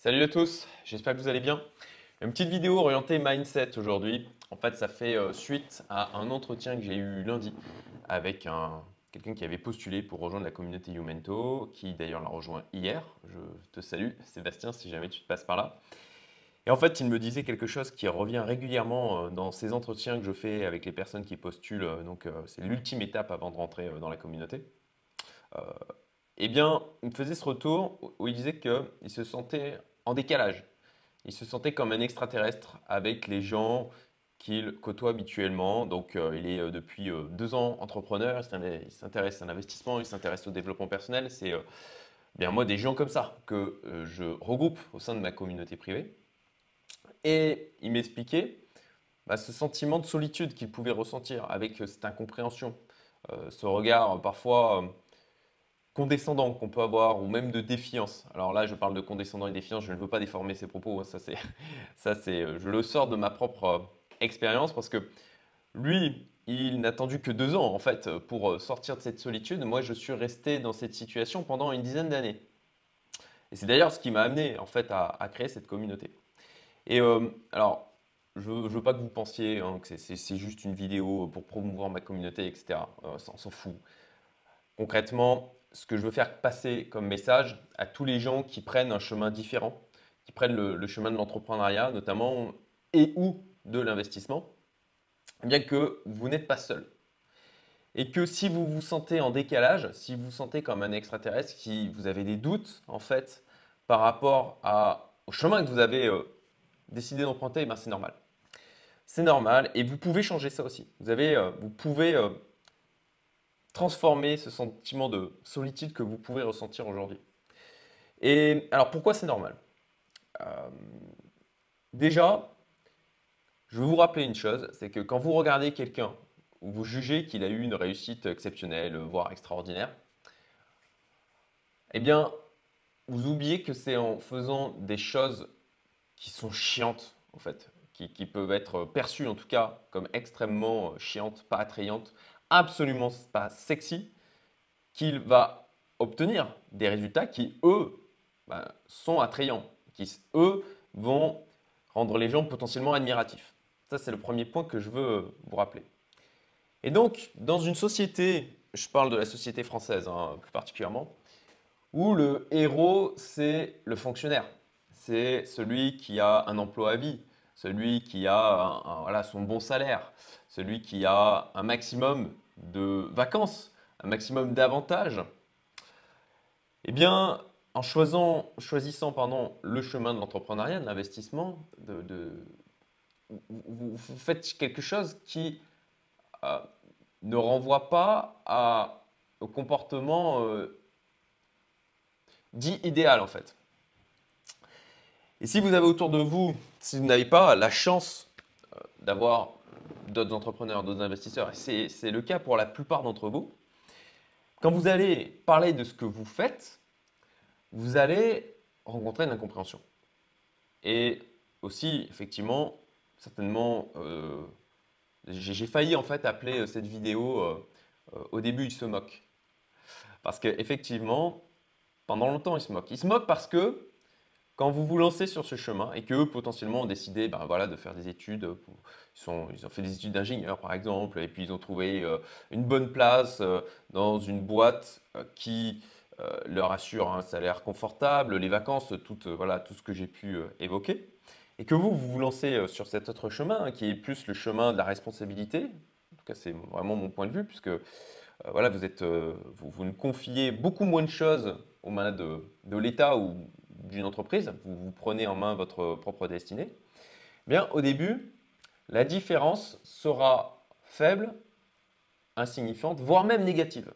Salut à tous, j'espère que vous allez bien. Une petite vidéo orientée mindset aujourd'hui. En fait, ça fait suite à un entretien que j'ai eu lundi avec quelqu'un qui avait postulé pour rejoindre la communauté Youmento, qui d'ailleurs l'a rejoint hier. Je te salue, Sébastien, si jamais tu te passes par là. Et en fait, il me disait quelque chose qui revient régulièrement dans ces entretiens que je fais avec les personnes qui postulent. C'est l'ultime étape avant de rentrer dans la communauté. Euh, eh bien, il me faisait ce retour où il disait qu'il se sentait en décalage. Il se sentait comme un extraterrestre avec les gens qu'il côtoie habituellement. Donc, il est depuis 2 ans entrepreneur, il s'intéresse à l'investissement, il s'intéresse au développement personnel. C'est bien moi des gens comme ça que je regroupe au sein de ma communauté privée. Et il m'expliquait ce sentiment de solitude qu'il pouvait ressentir avec cette incompréhension, ce regard parfois condescendant qu'on peut avoir ou même de défiance. Alors là, je parle de condescendant et défiance, je ne veux pas déformer ces propos, hein, je le sors de ma propre expérience parce que lui, il n'a attendu que 2 ans en fait pour sortir de cette solitude. Moi, je suis resté dans cette situation pendant une dizaine d'années. Et c'est d'ailleurs ce qui m'a amené en fait à créer cette communauté. Et alors, je ne veux pas que vous pensiez hein, que c'est juste une vidéo pour promouvoir ma communauté, etc. Ça, on s'en fout. Concrètement, ce que je veux faire passer comme message à tous les gens qui prennent un chemin différent, qui prennent le chemin de l'entrepreneuriat notamment et ou de l'investissement, eh bien que vous n'êtes pas seul. Et que si vous vous sentez en décalage, si vous vous sentez comme un extraterrestre, si vous avez des doutes en fait par rapport au chemin que vous avez décidé d'emprunter, eh ben c'est normal. C'est normal et vous pouvez changer ça aussi. Vous pouvez transformer ce sentiment de solitude que vous pouvez ressentir aujourd'hui. Et alors pourquoi c'est normal? Euh, Déjà, je veux vous rappeler une chose, c'est que quand vous regardez quelqu'un ou vous jugez qu'il a eu une réussite exceptionnelle, voire extraordinaire, eh bien, vous oubliez que c'est en faisant des choses qui sont chiantes, en fait, qui peuvent être perçues en tout cas comme extrêmement chiantes, pas attrayantes, absolument pas sexy, qu'il va obtenir des résultats qui, eux, sont attrayants, qui, eux, vont rendre les gens potentiellement admiratifs. Ça, c'est le premier point que je veux vous rappeler. Et donc, dans une société, je parle de la société française hein, plus particulièrement, où le héros, c'est le fonctionnaire. C'est celui qui a un emploi à vie, celui qui a voilà, son bon salaire, celui qui a un maximum de vacances, un maximum d'avantages. Eh bien, en choisissant le chemin de l'entrepreneuriat, de l'investissement, vous faites quelque chose qui euh, ne renvoie pas au comportement dit idéal en fait. Et si vous avez autour de vous, si vous n'avez pas la chance d'avoir d'autres entrepreneurs, d'autres investisseurs, et c'est le cas pour la plupart d'entre vous, quand vous allez parler de ce que vous faites, vous allez rencontrer une incompréhension. Et aussi, effectivement, certainement, j'ai failli en fait appeler cette vidéo au début il se moque. Parce qu'effectivement, pendant longtemps il se moque. Il se moque parce que quand vous vous lancez sur ce chemin et qu'eux potentiellement ont décidé voilà, de faire des études, ils ont fait des études d'ingénieur par exemple, et puis ils ont trouvé une bonne place dans une boîte qui leur assure un salaire confortable, les vacances, voilà, tout ce que j'ai pu évoquer. Et que vous vous lancez sur cet autre chemin, hein, qui est plus le chemin de la responsabilité. En tout cas, c'est vraiment mon point de vue, puisque voilà, vous ne confiez beaucoup moins de choses aux mains de l'État ou d'une entreprise. Vous prenez en main votre propre destinée. Bien, au début, la différence sera faible, insignifiante, voire même négative.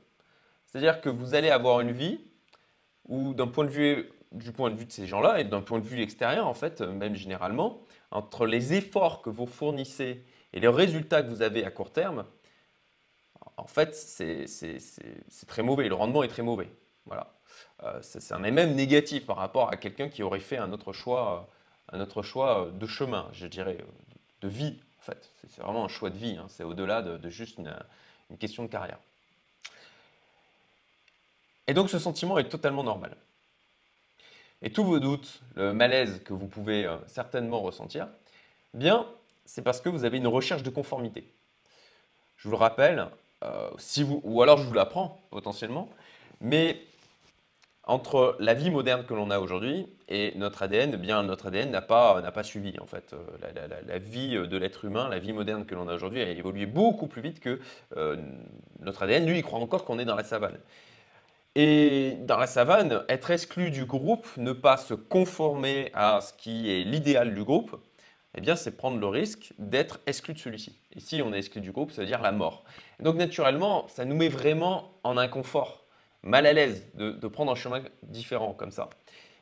C'est-à-dire que vous allez avoir une vie où, du point de vue de ces gens-là et d'un point de vue extérieur, en fait, même généralement, entre les efforts que vous fournissez et les résultats que vous avez à court terme, en fait, c'est très mauvais. Le rendement est très mauvais. Voilà. C'est même négatif par rapport à quelqu'un qui aurait fait un autre choix de chemin, je dirais, de vie. En fait, c'est vraiment un choix de vie. Hein. C'est au-delà de juste une question de carrière. Et donc, ce sentiment est totalement normal. et tous vos doutes, le malaise que vous pouvez certainement ressentir, eh bien, c'est parce que vous avez une recherche de conformité. Je vous le rappelle, ou alors je vous l'apprends potentiellement, mais entre la vie moderne que l'on a aujourd'hui et notre ADN, eh bien notre ADN n'a pas suivi en fait. La vie de l'être humain, la vie moderne que l'on a aujourd'hui a évolué beaucoup plus vite que euh, notre ADN. Lui, il croit encore qu'on est dans la savane. Et dans la savane, être exclu du groupe, ne pas se conformer à ce qui est l'idéal du groupe, eh bien, c'est prendre le risque d'être exclu de celui-ci. Et si on est exclu du groupe, ça veut dire la mort. Et donc, naturellement, ça nous met vraiment en inconfort, mal à l'aise de prendre un chemin différent comme ça.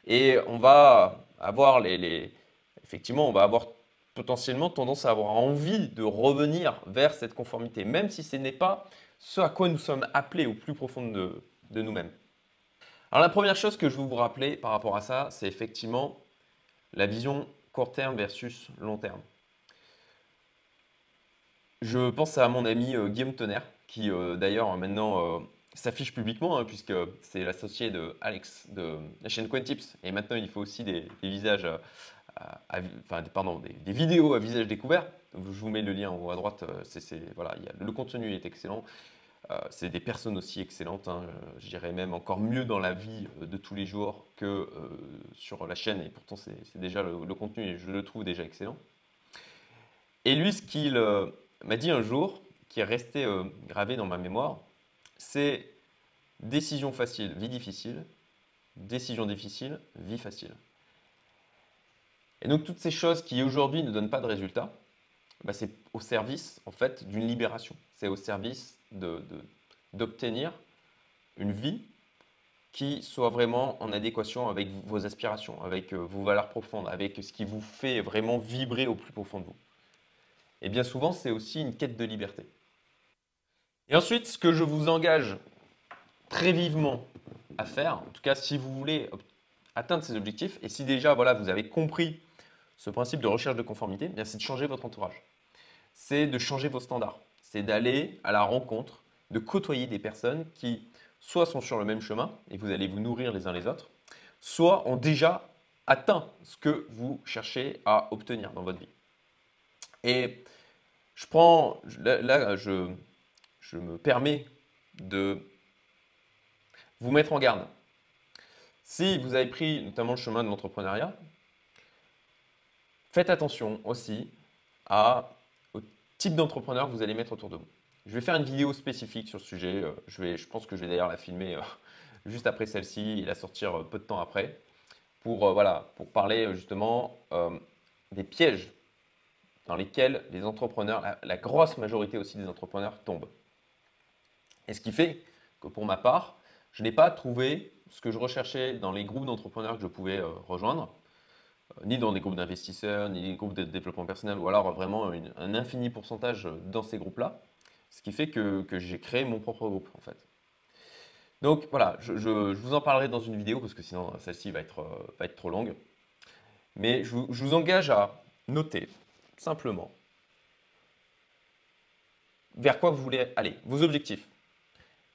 Et on va avoir effectivement, on va avoir potentiellement tendance à avoir envie de revenir vers cette conformité, même si ce n'est pas ce à quoi nous sommes appelés au plus profond de nous-mêmes. Alors la première chose que je veux vous rappeler par rapport à ça, c'est effectivement la vision court terme versus long terme. Je pense à mon ami Guillaume Tonnerre, qui d'ailleurs maintenant s'affiche publiquement, hein, puisque c'est l'associé de Alex de la chaîne Quantips, et maintenant il faut aussi des visages, pardon, des vidéos à visage découvert. Je vous mets le lien en haut à droite, voilà, le contenu est excellent. C'est des personnes aussi excellentes, hein, je dirais même encore mieux dans la vie de tous les jours que sur la chaîne, et pourtant c'est déjà le contenu, et je le trouve déjà excellent. Et lui, ce qu'il m'a dit un jour, qui est resté gravé dans ma mémoire, c'est décision facile, vie difficile, décision difficile, vie facile. Et donc toutes ces choses qui aujourd'hui ne donnent pas de résultats, bah, c'est au service en fait d'une libération. C'est au service d'obtenir une vie qui soit vraiment en adéquation avec vos aspirations, avec vos valeurs profondes, avec ce qui vous fait vraiment vibrer au plus profond de vous. Et bien souvent, c'est aussi une quête de liberté. Et ensuite, ce que je vous engage très vivement à faire, en tout cas si vous voulez atteindre ces objectifs, et si déjà voilà, vous avez compris ce principe de recherche de conformité, eh bien c'est de changer votre entourage. C'est de changer vos standards. C'est d'aller à la rencontre, de côtoyer des personnes qui soit sont sur le même chemin, et vous allez vous nourrir les uns les autres, soit ont déjà atteint ce que vous cherchez à obtenir dans votre vie. Et je me permets de vous mettre en garde. Si vous avez pris notamment le chemin de l'entrepreneuriat, faites attention aussi au type d'entrepreneur que vous allez mettre autour de vous. Je vais faire une vidéo spécifique sur ce sujet. Je pense que je vais d'ailleurs la filmer juste après celle-ci et la sortir peu de temps après voilà, pour parler justement des pièges dans lesquels les entrepreneurs, la grosse majorité aussi des entrepreneurs tombent. Et ce qui fait que pour ma part, je n'ai pas trouvé ce que je recherchais dans les groupes d'entrepreneurs que je pouvais rejoindre, ni dans des groupes d'investisseurs, ni des groupes de développement personnel, ou alors vraiment un infini pourcentage dans ces groupes-là, ce qui fait que j'ai créé mon propre groupe en fait. Donc voilà, je vous en parlerai dans une vidéo parce que sinon celle-ci va être trop longue. Mais je vous engage à noter simplement vers quoi vous voulez aller, vos objectifs.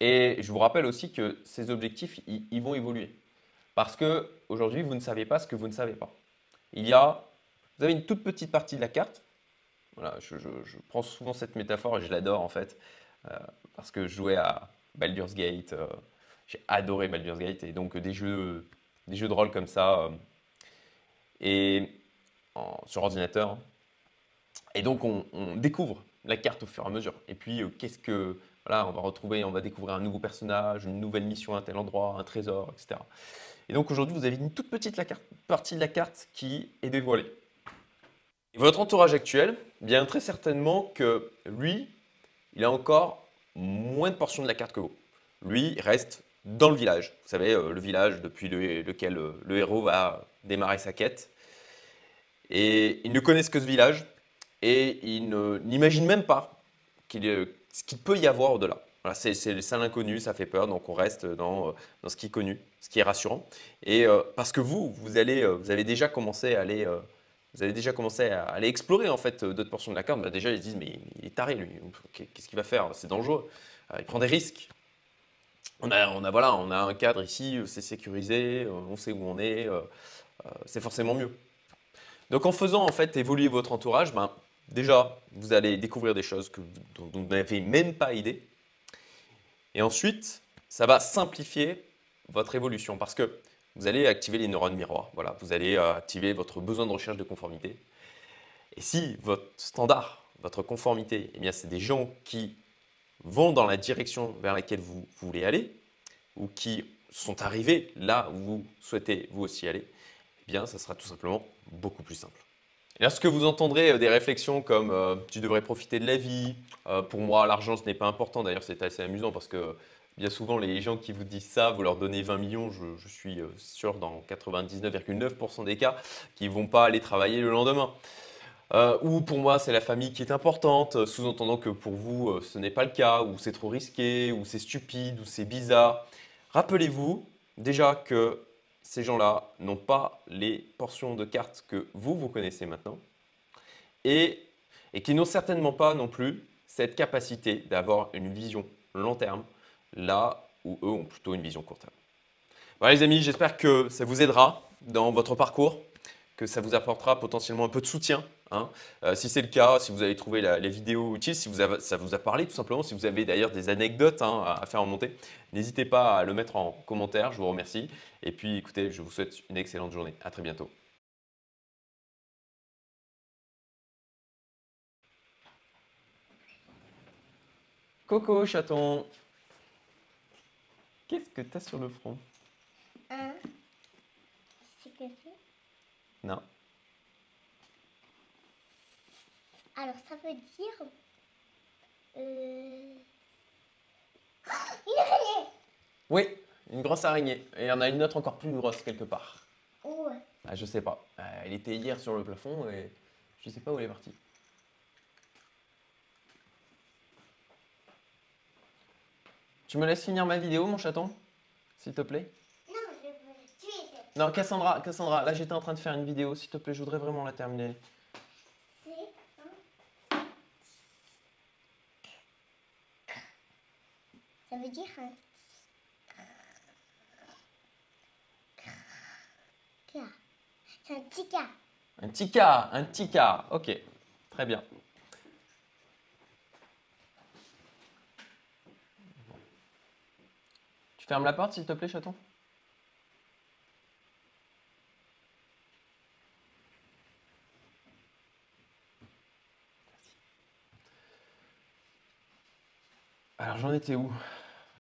Et je vous rappelle aussi que ces objectifs, ils vont évoluer. Parce que aujourd'hui, vous ne savez pas ce que vous ne savez pas. Vous avez une toute petite partie de la carte. Voilà, je prends souvent cette métaphore et je l'adore en fait. Parce que je jouais à Baldur's Gate. J'ai adoré Baldur's Gate et donc des jeux de rôle comme ça. Sur ordinateur. Et donc on découvre la carte au fur et à mesure. Et puis voilà, on va découvrir un nouveau personnage, une nouvelle mission à tel endroit, un trésor, etc. Et donc aujourd'hui, vous avez une toute petite partie de la carte qui est dévoilée. Et votre entourage actuel, bien très certainement que lui, il a encore moins de portions de la carte que vous. Lui, il reste dans le village. Vous savez, le village depuis lequel le héros va démarrer sa quête. Et ils ne connaissent que ce village et ils n'imaginent même pas ce qu'il peut y avoir au-delà. Voilà, c'est l'inconnu, ça fait peur, donc on reste dans ce qui est connu, ce qui est rassurant. Et parce que vous avez déjà commencé à aller, explorer en fait d'autres portions de la carte. Bah, déjà, ils se disent mais il est taré lui, qu'est-ce qu'il va faire? C'est dangereux. Il prend des risques. Voilà, on a un cadre ici, c'est sécurisé, on sait où on est, c'est forcément mieux. Donc en faisant en fait évoluer votre entourage, ben, déjà, vous allez découvrir des choses dont vous n'avez même pas idée. Et ensuite, ça va simplifier votre évolution parce que vous allez activer les neurones miroirs. Voilà, vous allez activer votre besoin de recherche de conformité. Et si votre standard, votre conformité, eh bien, c'est des gens qui vont dans la direction vers laquelle vous voulez aller ou qui sont arrivés là où vous souhaitez vous aussi aller, eh bien, ça sera tout simplement beaucoup plus simple. Et lorsque vous entendrez des réflexions comme tu devrais profiter de la vie, pour moi l'argent ce n'est pas important, d'ailleurs c'est assez amusant parce que bien souvent les gens qui vous disent ça, vous leur donnez 20 millions, je suis sûr dans 99,9% des cas qu'ils ne vont pas aller travailler le lendemain. Ou pour moi c'est la famille qui est importante, sous-entendant que pour vous ce n'est pas le cas, ou c'est trop risqué, ou c'est stupide, ou c'est bizarre. Rappelez-vous déjà que ces gens-là n'ont pas les portions de cartes que vous connaissez maintenant et, et qui n'ont certainement pas non plus cette capacité d'avoir une vision long terme là où eux ont plutôt une vision court terme. Voilà les amis, j'espère que ça vous aidera dans votre parcours, que ça vous apportera potentiellement un peu de soutien, hein. Si c'est le cas, si vous avez trouvé les vidéos utiles, si ça vous a parlé tout simplement, si vous avez d'ailleurs des anecdotes hein, à faire remonter, n'hésitez pas à le mettre en commentaire, je vous remercie. Et puis écoutez, je vous souhaite une excellente journée. À très bientôt. Coco, chaton, qu'est-ce que tu as sur le front? Un, c'est que c'est. Non. Alors ça veut dire une araignée. Oui, une grosse araignée. Et il y en a une autre encore plus grosse quelque part. Où? Ah, je sais pas. Elle était hier sur le plafond et je sais pas où elle est partie. Tu me laisses finir ma vidéo, mon chaton? S'il te plaît? Non, je veux tuer cette. Non, Cassandra, là j'étais en train de faire une vidéo, s'il te plaît, je voudrais vraiment la terminer. C'est Ça veut dire un cas. C'est un petit cas. Un tika, ok, très bien. Tu fermes la porte, s'il te plaît, chaton? Alors j'en étais où?